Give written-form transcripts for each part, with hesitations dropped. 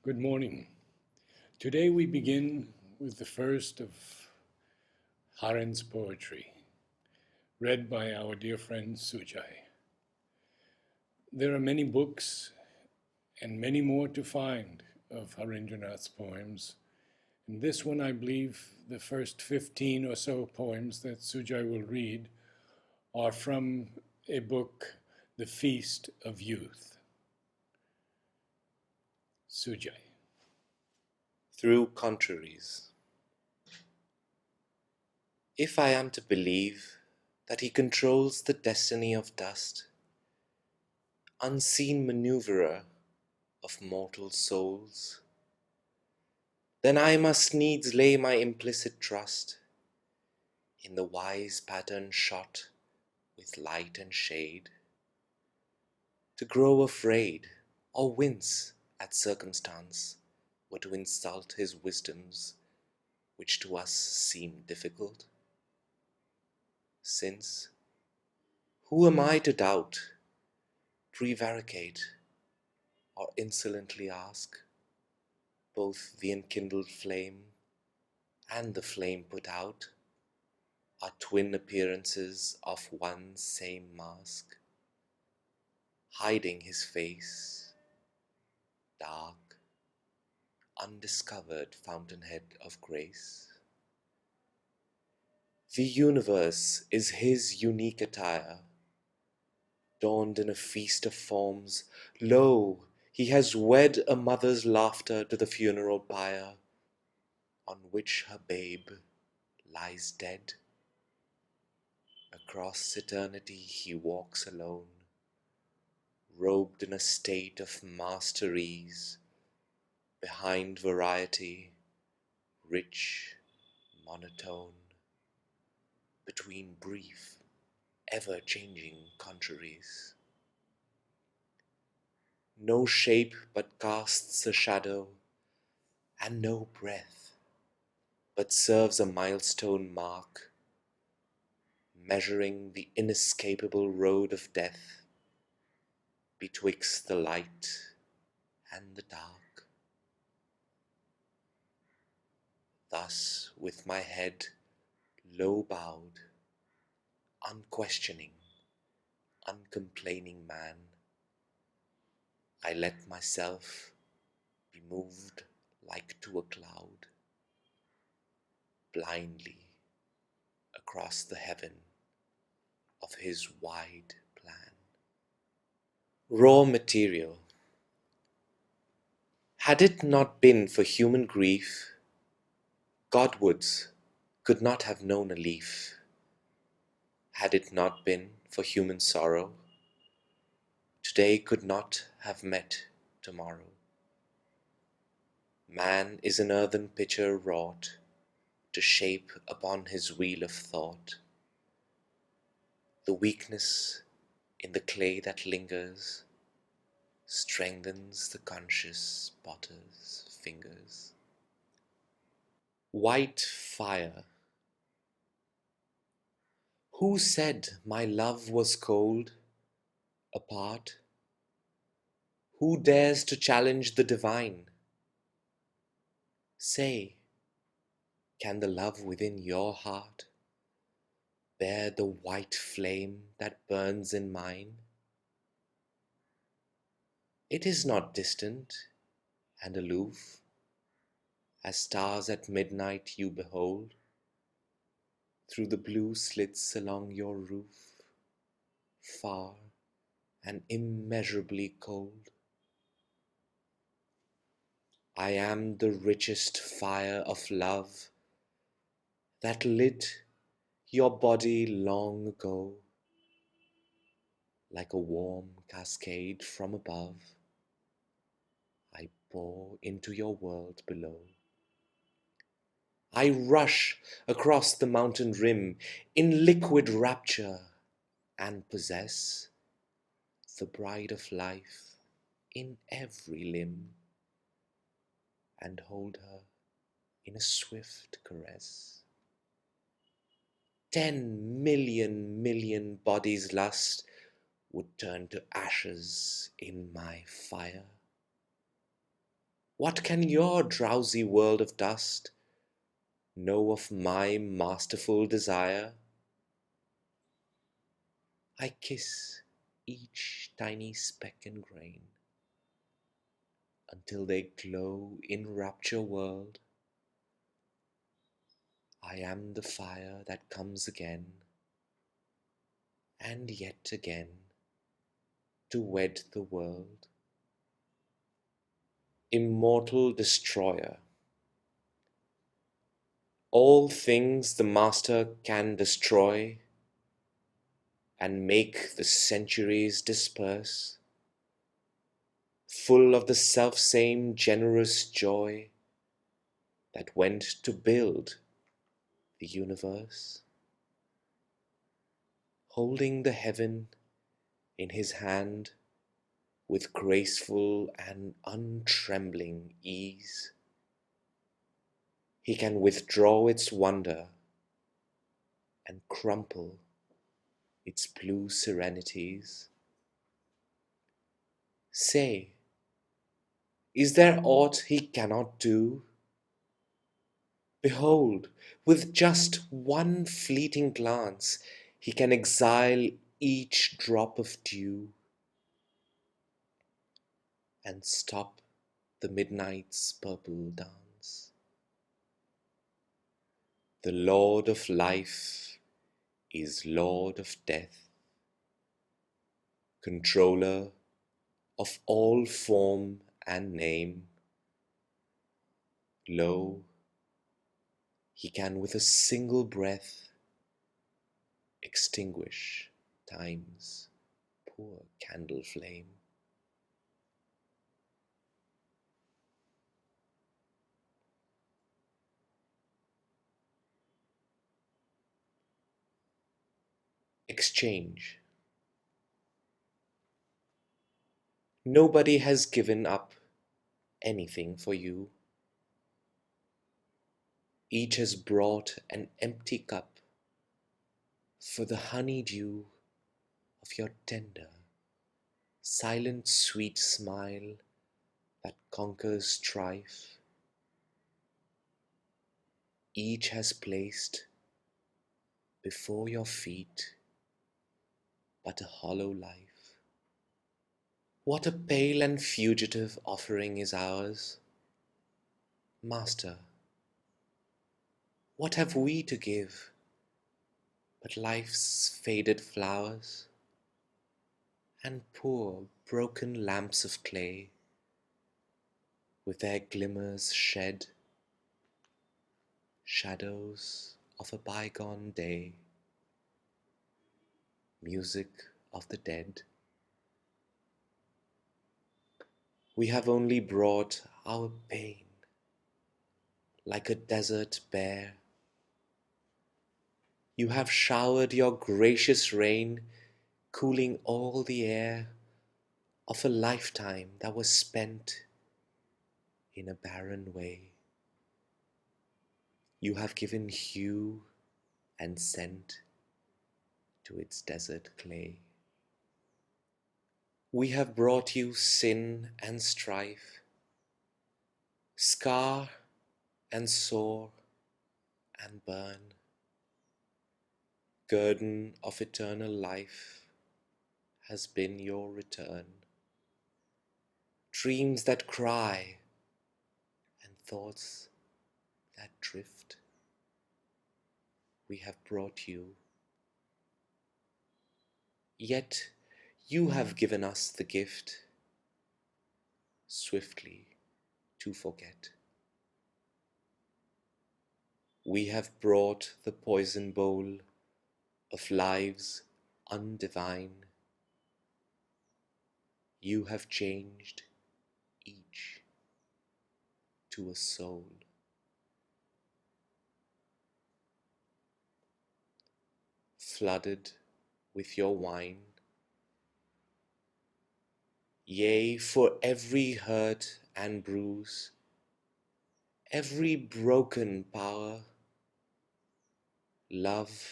Good morning. Today we begin with the first of Harin's poetry, read by our dear friend Sujay. There are many books and many more to find of Harindranath's poems. And this one, I believe, the first 15 or so poems that Sujay will read are from a book, The Feast of Youth. Sujay. Through contraries. If I am to believe that he controls the destiny of dust, unseen maneuverer of mortal souls, then I must needs lay my implicit trust in the wise pattern shot with light and shade, to grow afraid or wince at circumstance were to insult his wisdoms which to us seem difficult. Since, who am I to doubt, prevaricate, or insolently ask both the enkindled flame and the flame put out are twin appearances of one same mask, hiding his face, dark, undiscovered fountainhead of grace? The universe is his unique attire, donned in a feast of forms. Lo, he has wed a mother's laughter to the funeral pyre, on which her babe lies dead. Across eternity he walks alone, robed in a state of master-ease, behind variety, rich, monotone, between brief, ever-changing contraries. No shape but casts a shadow, and no breath but serves a milestone mark, measuring the inescapable road of death betwixt the light and the dark. Thus, with my head low bowed, unquestioning, uncomplaining man, I let myself be moved like to a cloud, blindly across the heaven of his wide plan. Raw material. Had it not been for human grief, Godwoods could not have known a leaf. Had it not been for human sorrow, today could not have met tomorrow. Man is an earthen pitcher wrought to shape upon his wheel of thought the weakness in the clay that lingers, strengthens the conscious potter's fingers. White fire. Who said my love was cold, apart? Who dares to challenge the divine? Say, can the love within your heart bear the white flame that burns in mine? It is not distant and aloof, as stars at midnight you behold through the blue slits along your roof, far and immeasurably cold. I am the richest fire of love that lit your body long ago, like a warm cascade from above. I pour into your world below. I rush across the mountain rim in liquid rapture and possess the bride of life in every limb, and hold her in a swift caress. 10 million bodies' lust would turn to ashes in my fire. What can your drowsy world of dust know of my masterful desire? I kiss each tiny speck and grain until they glow in rapture world. I am the fire that comes again and yet again to wed the world. Immortal destroyer, all things the master can destroy and make the centuries disperse, full of the selfsame generous joy that went to build the universe. Holding the heaven in his hand with graceful and untrembling ease, he can withdraw its wonder and crumple its blue serenities. Say, is there aught he cannot do? Behold, with just one fleeting glance, he can exile each drop of dew and stop the midnight's purple dance. The Lord of life is Lord of death, controller of all form and name. Lo, he can with a single breath extinguish time's poor candle flame. Exchange. Nobody has given up anything for you. Each has brought an empty cup for the honeydew of your tender, silent, sweet smile that conquers strife. Each has placed before your feet but a hollow life. What a pale and fugitive offering is ours. Master, what have we to give but life's faded flowers and poor broken lamps of clay with their glimmers shed, shadows of a bygone day, music of the dead? We have only brought our pain like a desert bare. You have showered your gracious rain, cooling all the air of a lifetime that was spent in a barren way. You have given hue and scent to its desert clay. We have brought you sin and strife, scar and sore and burn, guerdon of eternal life has been your return. Dreams that cry and thoughts that drift, we have brought you. Yet you have given us the gift swiftly to forget. We have brought the poison bowl of lives undivine. You have changed each to a soul. Flooded with your wine, yea, for every hurt and bruise, every broken power, love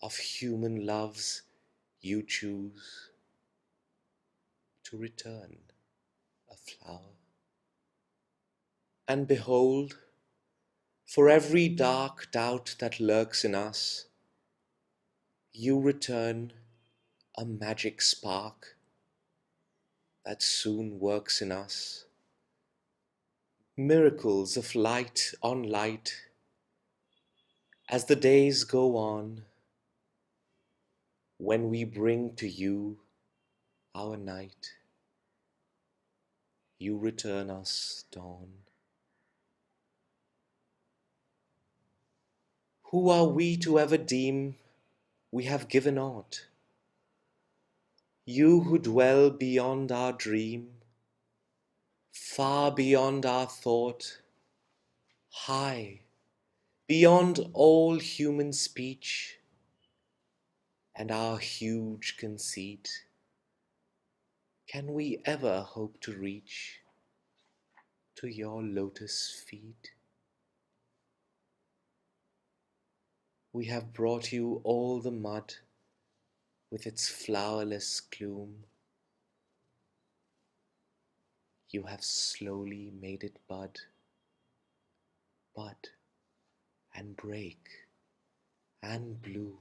of human loves, you choose to return a flower. And behold, for every dark doubt that lurks in us, you return a magic spark that soon works in us. Miracles of light on light as the days go on, when we bring to you our night, you return us dawn. Who are we to ever deem we have given aught? You who dwell beyond our dream, far beyond our thought, high, beyond all human speech and our huge conceit, can we ever hope to reach to your lotus feet? We have brought you all the mud with its flowerless gloom. You have slowly made it bud and break and bloom.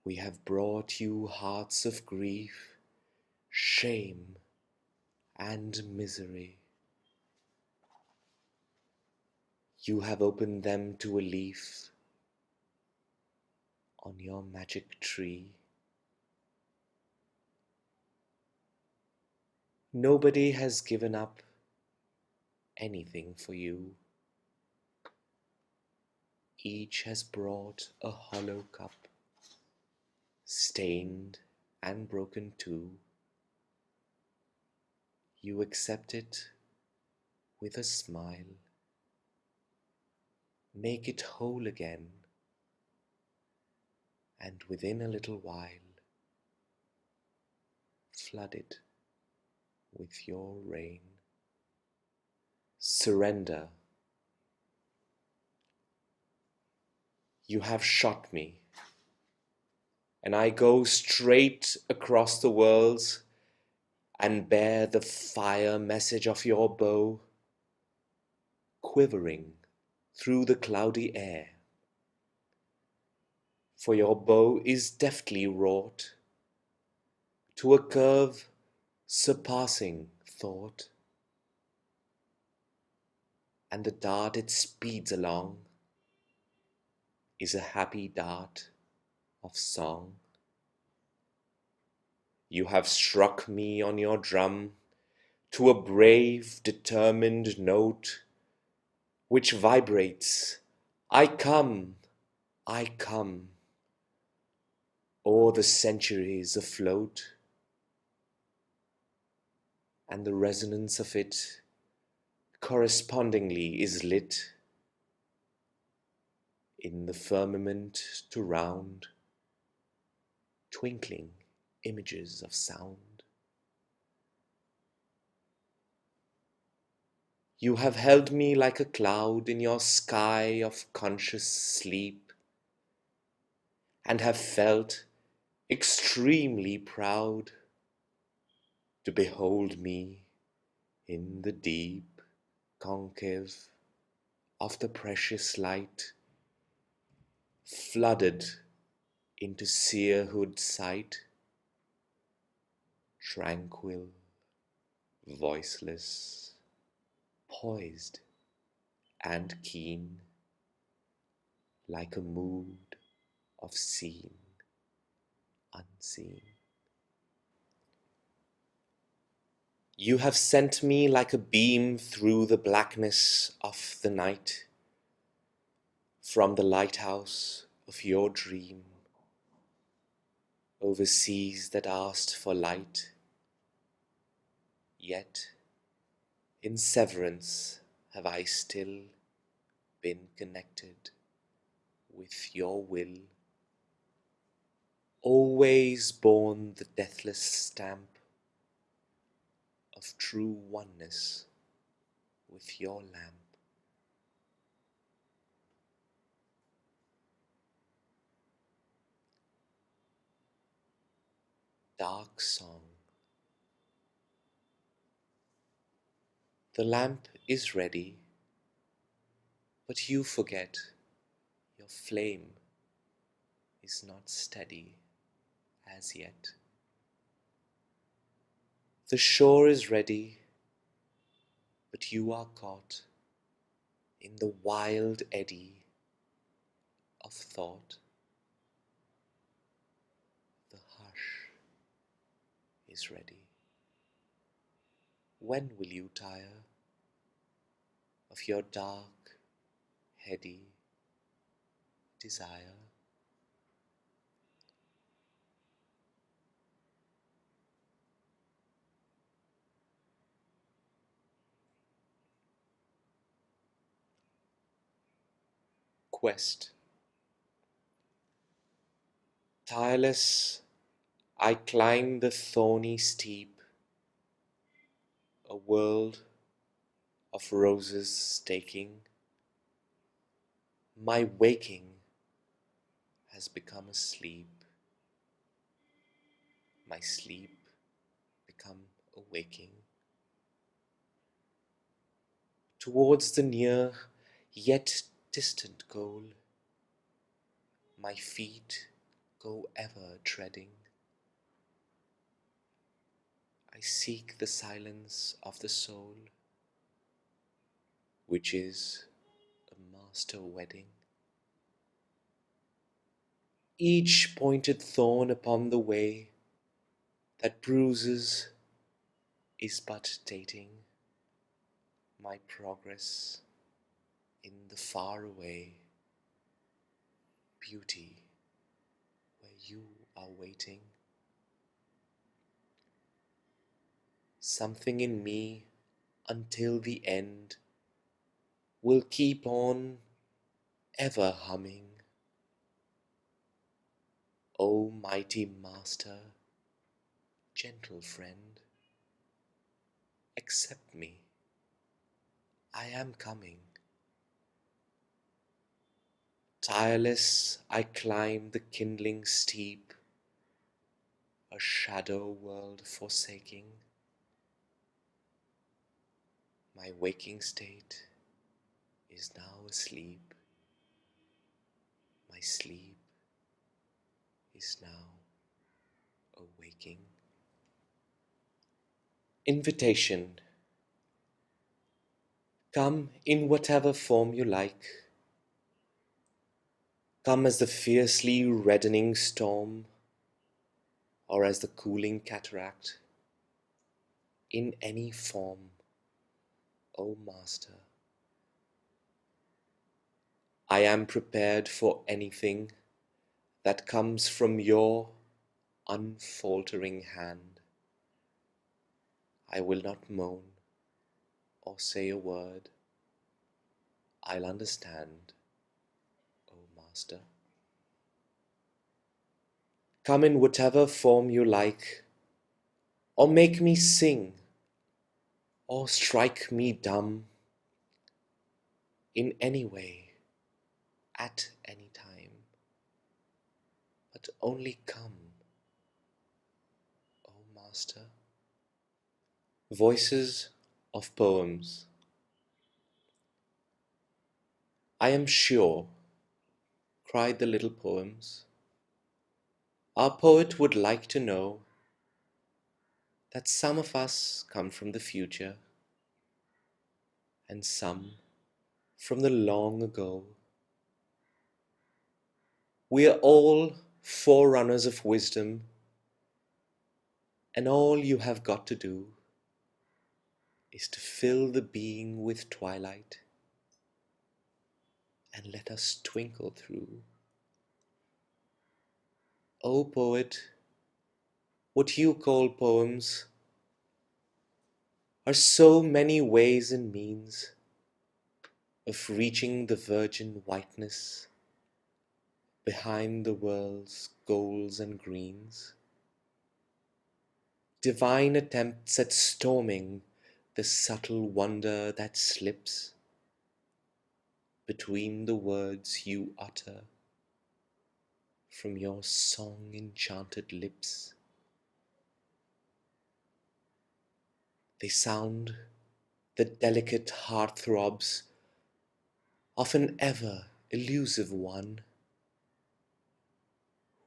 We have brought you hearts of grief, shame and misery. You have opened them to a leaf on your magic tree. Nobody has given up anything for you. Each has brought a hollow cup, stained and broken too. You accept it with a smile, make it whole again, and within a little while, flood it with your rain. Surrender. You have shot me, and I go straight across the worlds and bear the fire message of your bow, quivering through the cloudy air. For your bow is deftly wrought to a curve surpassing thought, and the dart it speeds along is a happy dart of song. You have struck me on your drum to a brave, determined note which vibrates, I come, I come, o'er the centuries afloat, and the resonance of it correspondingly is lit in the firmament to round twinkling images of sound. You have held me like a cloud in your sky of conscious sleep, and have felt extremely proud to behold me in the deep concave of the precious light, flooded into seerhood sight, tranquil, voiceless, poised and keen, like a mood of seen, unseen. You have sent me like a beam through the blackness of the night, from the lighthouse of your dream, over seas that asked for light. Yet in severance have I still been connected with your will, always borne the deathless stamp of true oneness with your lamp. Dark song. The lamp is ready, but you forget your flame is not steady as yet. The shore is ready, but you are caught in the wild eddy of thought. The hush is ready. When will you tire of your dark, heady desire? Quest. Tireless, I climb the thorny steep, a world of roses staking. My waking has become a sleep, my sleep become a waking. Towards the near yet distant goal, my feet go ever treading. I seek the silence of the soul, which is a master wedding. Each pointed thorn upon the way that bruises is but dating my progress in the faraway beauty where you are waiting. Something in me until the end will keep on ever humming. O mighty master, gentle friend, accept me, I am coming. Tireless I climb the kindling steep, a shadow world forsaking. My waking state is now asleep, my sleep is now awaking. Invitation. Come in whatever form you like. Come as the fiercely reddening storm, or as the cooling cataract. In any form, O Master. I am prepared for anything that comes from your unfaltering hand. I will not moan or say a word. I'll understand, O Master. Come in whatever form you like, or make me sing, or strike me dumb, in any way, at any time, but only come, O Master. Voices of Poems. I am sure, cried the little poems, our poet would like to know that some of us come from the future, and some from the long ago. We are all forerunners of wisdom, and all you have got to do is to fill the being with twilight and let us twinkle through. O poet, what you call poems are so many ways and means of reaching the virgin whiteness behind the world's golds and greens. Divine attempts at storming the subtle wonder that slips between the words you utter from your song-enchanted lips. They sound the delicate heart-throbs of an ever elusive one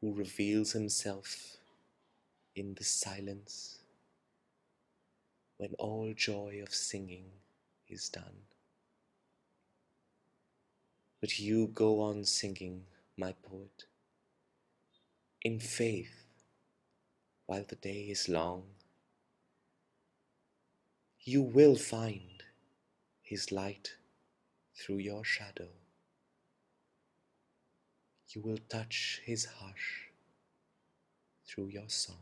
who reveals himself in the silence when all joy of singing is done. But you go on singing, my poet, in faith while the day is long. You will find his light through your shadow. You will touch his hush through your song.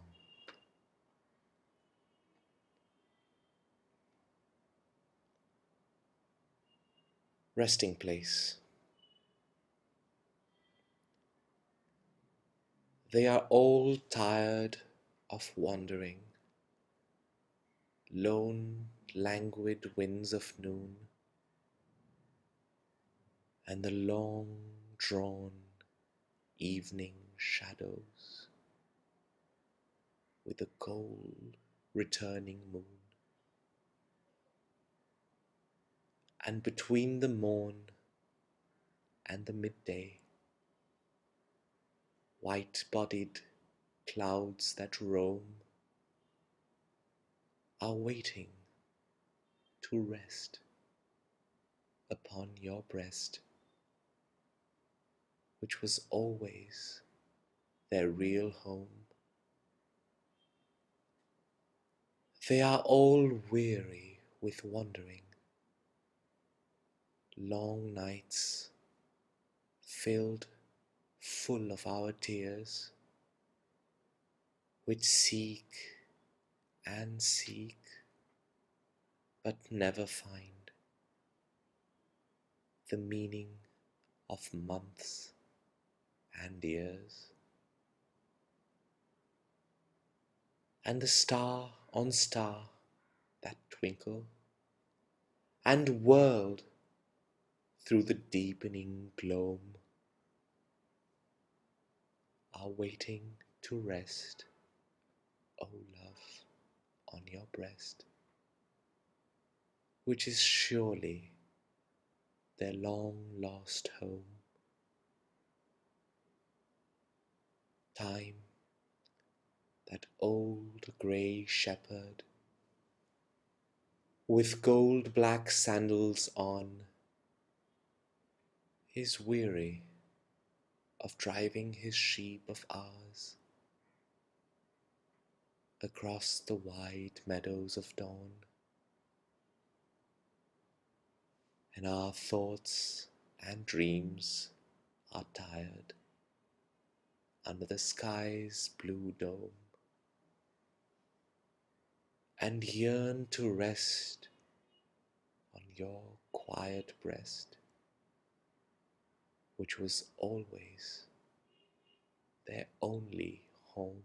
Resting place. They are all tired of wandering, lone, languid winds of noon, and the long-drawn evening shadows with the cold returning moon. And between the morn and the midday, white-bodied clouds that roam are waiting to rest upon your breast, which was always their real home. They are all weary with wandering, long nights filled full of our tears, which seek and seek but never find the meaning of months and years. And the star on star that twinkle and whirled through the deepening gloam are waiting to rest, O love, on your breast, which is surely their long-lost home. Time, that old grey shepherd, with gold-black sandals on, is weary of driving his sheep of ours across the wide meadows of dawn. And our thoughts and dreams are tired under the sky's blue dome, and yearn to rest on your quiet breast, which was always their only home.